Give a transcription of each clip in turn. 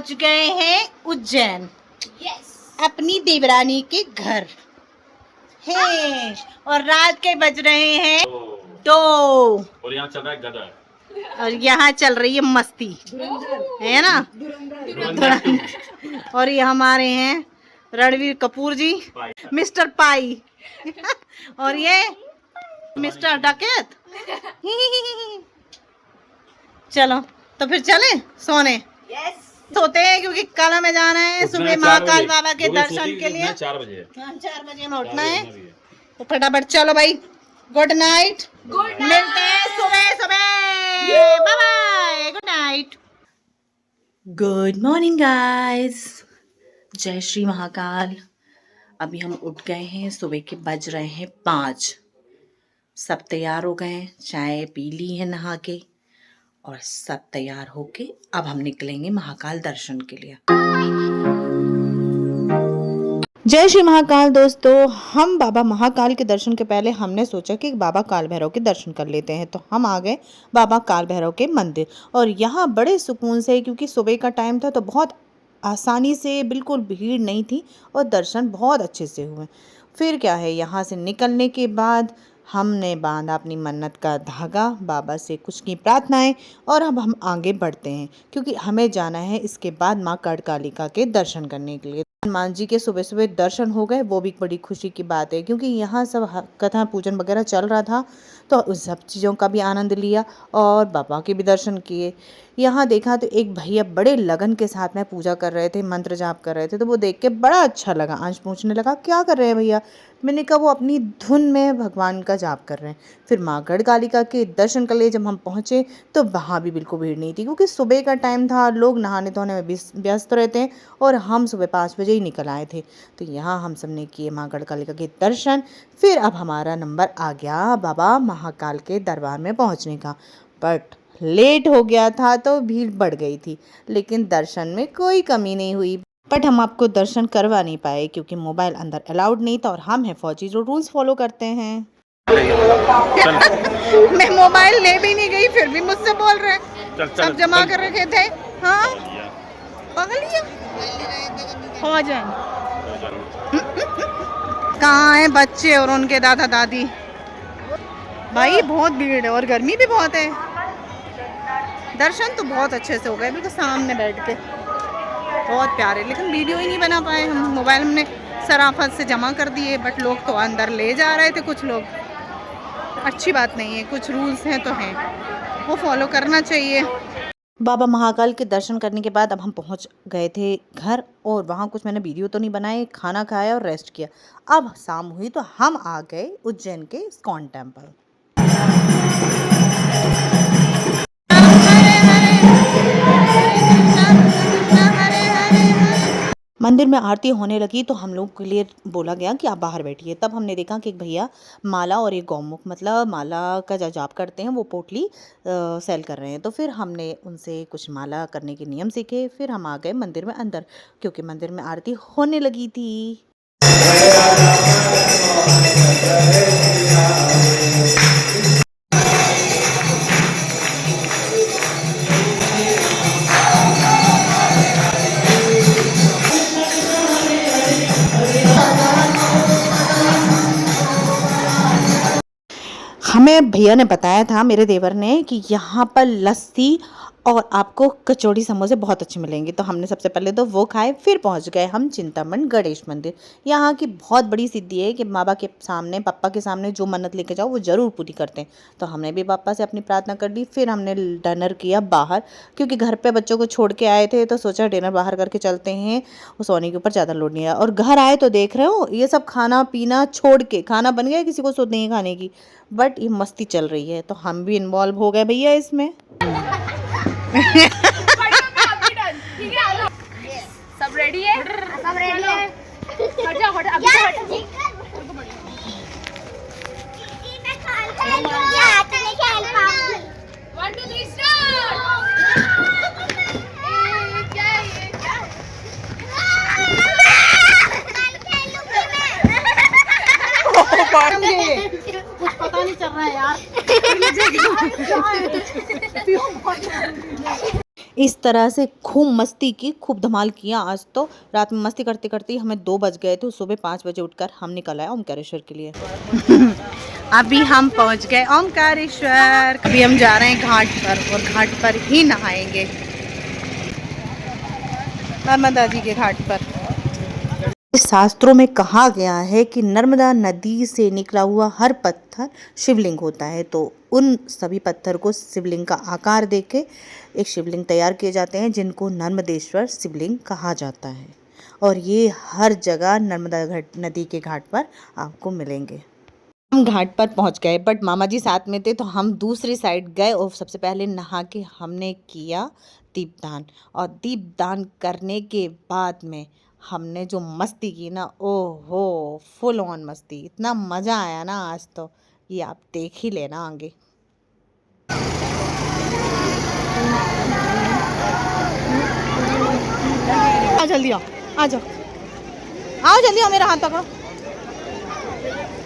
पहुंच गए हैं उज्जैन। अपनी देवरानी के घर है और रात के बज रहे हैं 2 और यहाँ चल रहा है गदर और यहाँ चल रही है मस्ती, है ना। और ये हमारे हैं रणवीर कपूर जी, मिस्टर पाई और ये मिस्टर डकैत। चलो तो फिर चले सोने। सोते हैं क्योंकि कल हमें जाना है सुबह महाकाल बाबा के दर्शन के लिए। 4 बजे 4 बजे में उठना है तो फटाफट चलो भाई। गुड नाइट, मिलते हैं सुबह सुबह। Bye bye, good night, good morning guys, जय श्री महाकाल। अभी हम उठ गए हैं, सुबह के बज रहे हैं 5। सब तैयार हो गए हैं, चाय पी ली है नहा के और सब तैयार होके अब हम निकलेंगे महाकाल दर्शन के लिए। जय श्री महाकाल दोस्तों, हम बाबा महाकाल के दर्शन के पहले हमने सोचा कि बाबा काल भैरव के दर्शन कर लेते हैं, तो हम आ गए बाबा काल भैरव के मंदिर। और यहाँ बड़े सुकून से, क्योंकि सुबह का टाइम था तो बहुत आसानी से, बिल्कुल भीड़ नहीं थी और दर्शन बहुत अच्छे से हुए। फिर क्या है, यहाँ से निकलने के बाद हमने बांधा अपनी मन्नत का धागा, बाबा से कुछ की प्रार्थनाएं और अब हम आगे बढ़ते हैं क्योंकि हमें जाना है इसके बाद माँ कड़कालिका के दर्शन करने के लिए। हनुमान जी के सुबह सुबह दर्शन हो गए, वो भी बड़ी खुशी की बात है क्योंकि यहाँ सब कथा पूजन वगैरह चल रहा था, तो उस सब चीज़ों का भी आनंद लिया और बाबा के भी दर्शन किए। यहाँ देखा तो एक भैया बड़े लगन के साथ में पूजा कर रहे थे, मंत्र जाप कर रहे थे, तो वो देख के बड़ा अच्छा लगा। अंश पूछने लगा क्या कर रहे हैं भैया, मैंने कहा वो अपनी धुन में भगवान का जाप कर रहे हैं। फिर माँ गढ़कालिका के दर्शन कर लिए। जब हम पहुँचे तो वहाँ भी बिल्कुल भीड़ नहीं थी क्योंकि सुबह का टाइम था, लोग नहाने धोने में व्यस्त रहते हैं और हम सुबह 5 बजे ही निकल आए थे। तो यहाँ हम सब ने किए माँ गढ़कालिका के दर्शन। फिर अब हमारा नंबर आ गया बाबा महाकाल के दरबार में पहुँचने का, बट लेट हो गया था तो भीड़ बढ़ गई थी, लेकिन दर्शन में कोई कमी नहीं हुई। बट हम आपको दर्शन करवा नहीं पाए क्योंकि मोबाइल अंदर अलाउड नहीं था और हम हैं फौजी जो रूल्स फॉलो करते हैं। मैं मोबाइल ले भी नहीं गई फिर भी मुझसे बोल रहे हैं, सब जमा कर रखे थे। हाँ पगलिया हो जाए। कहाँ हैं बच्चे और उनके दादा दादी? भाई बहुत भीड़ है और गर्मी भी बहुत है। दर्शन तो बहुत अच्छे से हो गए, बिल्कुल सामने बैठ के, बहुत प्यारे। लेकिन वीडियो ही नहीं बना पाए हम, मोबाइल हमने सराफत से जमा कर दिए, बट लोग तो अंदर ले जा रहे थे कुछ लोग। अच्छी बात नहीं है, कुछ रूल्स हैं तो हैं, वो फॉलो करना चाहिए। बाबा महाकाल के दर्शन करने के बाद अब हम पहुंच गए थे घर और वहाँ कुछ मैंने वीडियो तो नहीं बनाए, खाना खाया और रेस्ट किया। अब शाम हुई तो हम आ गए उज्जैन के इस्कॉन टेम्पल। मंदिर में आरती होने लगी तो हम लोग के लिए बोला गया कि आप बाहर बैठिए। तब हमने देखा कि एक भैया माला और एक गौमुख, मतलब माला का जो जाप करते हैं वो पोटली सेल कर रहे हैं। तो फिर हमने उनसे कुछ माला करने के नियम सीखे। फिर हम आ गए मंदिर में अंदर क्योंकि मंदिर में आरती होने लगी थी। हमें भैया ने बताया था, मेरे देवर ने, कि यहाँ पर लस्सी और आपको कचौड़ी समोसे बहुत अच्छे मिलेंगे। तो हमने सबसे पहले तो वो खाए, फिर पहुँच गए हम चिंतामण गणेश मंदिर। यहाँ की बहुत बड़ी सिद्धि है कि बाबा के सामने, पापा के सामने जो मन्नत लेके जाओ वो ज़रूर पूरी करते हैं। तो हमने भी पापा से अपनी प्रार्थना कर ली। फिर हमने डिनर किया बाहर क्योंकि घर पे बच्चों को छोड़ के आए थे, तो सोचा डिनर बाहर करके चलते हैं, वो सोने के ऊपर ज़्यादा लोड नहीं आया। और घर आए तो देख रहे हो ये सब खाना पीना छोड़ के, खाना बन गया किसी को सूझ नहीं खाने की, बट ये मस्ती चल रही है तो हम भी इन्वॉल्व हो गए भैया इसमें। सब रेडी है? सब रेडी है। हट जाओ, हट अभी हट। 1 2 3 स्टार्ट। कुछ पता नहीं चल रहा है यार। इस तरह से खूब मस्ती की, खूब धमाल किया। आज तो रात में मस्ती करते करते ही हमें 2 बज गए थे। सुबह 5 बजे उठकर हम निकल आए ओमकारेश्वर के लिए। अभी हम पहुंच गए ओमकारेश्वर। अभी हम जा रहे हैं घाट पर और घाट पर ही नहाएंगे, नर्मदा जी के घाट पर। शास्त्रों में कहा गया है कि नर्मदा नदी से निकला हुआ हर पत्थर शिवलिंग होता है, तो उन सभी पत्थर को शिवलिंग का आकार देके एक शिवलिंग तैयार किए जाते हैं, जिनको नर्मदेश्वर शिवलिंग कहा जाता है। और ये हर जगह नर्मदा नदी के घाट पर आपको मिलेंगे। हम घाट पर पहुंच गए, बट मामा जी साथ में थे तो हम दूसरी साइड गए और सबसे पहले नहा के हमने किया दीपदान। और दीपदान करने के बाद में हमने जो मस्ती की ना, ओहो फुल ऑन मस्ती, इतना मज़ा आया ना आज तो, ये आप देख ही लेना आगे। आओ जल्दी आओ, आ जाओ, आओ जल्दी आओ, मेरा हाथ पकड़ो।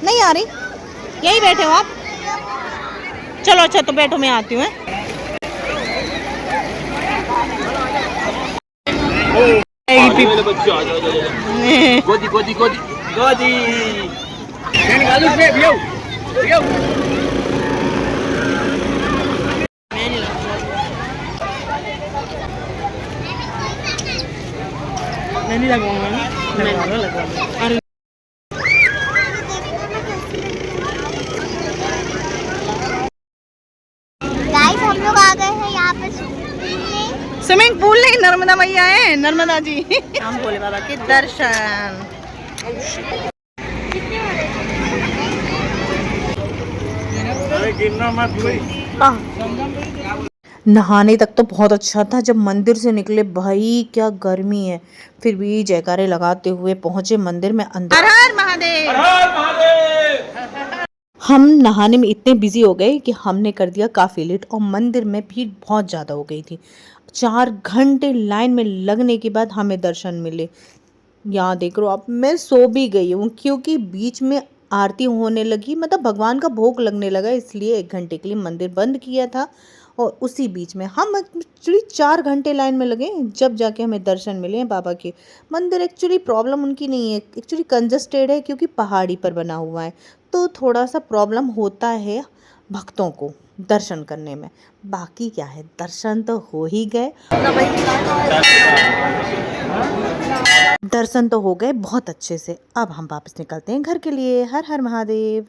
नहीं आ रही, यही बैठे हो आप? चलो अच्छा तो बैठो, मैं आती हूँ। गोदी गोदी गोदी गोदी नहीं लगवाऊंगा। गाइस हम लोग आ गए हैं यहाँ पे स्विमिंग पूल नहीं, नर्मदा मैया है, नर्मदा जी। हम भोले बाबा के दर्शन। नहाने तक तो बहुत अच्छा था, जब मंदिर से निकले भाई क्या गर्मी है, फिर भी जयकारे लगाते हुए पहुंचे मंदिर में अंदर। हर हर महादेव, हर हर महादेव। हम नहाने में इतने बिजी हो गए कि हमने कर दिया काफ़ी लेट और मंदिर में भीड़ बहुत ज़्यादा हो गई थी। 4 घंटे लाइन में लगने के बाद हमें दर्शन मिले। यहाँ देख लो आप, मैं सो भी गई हूँ क्योंकि बीच में आरती होने लगी, मतलब भगवान का भोग लगने लगा, इसलिए 1 घंटे के लिए मंदिर बंद किया था। और उसी बीच में हम एक्चुअली 4 घंटे लाइन में लगे, जब जाके हमें दर्शन मिले हैं बाबा के। मंदिर एक्चुअली प्रॉब्लम उनकी नहीं है, एक्चुअली कंजस्टेड है क्योंकि पहाड़ी पर बना हुआ है, तो थोड़ा सा प्रॉब्लम होता है भक्तों को दर्शन करने में। बाकी क्या है, दर्शन तो हो ही गए, दर्शन तो हो गए बहुत अच्छे से। अब हम वापस निकलते हैं घर के लिए। हर हर महादेव।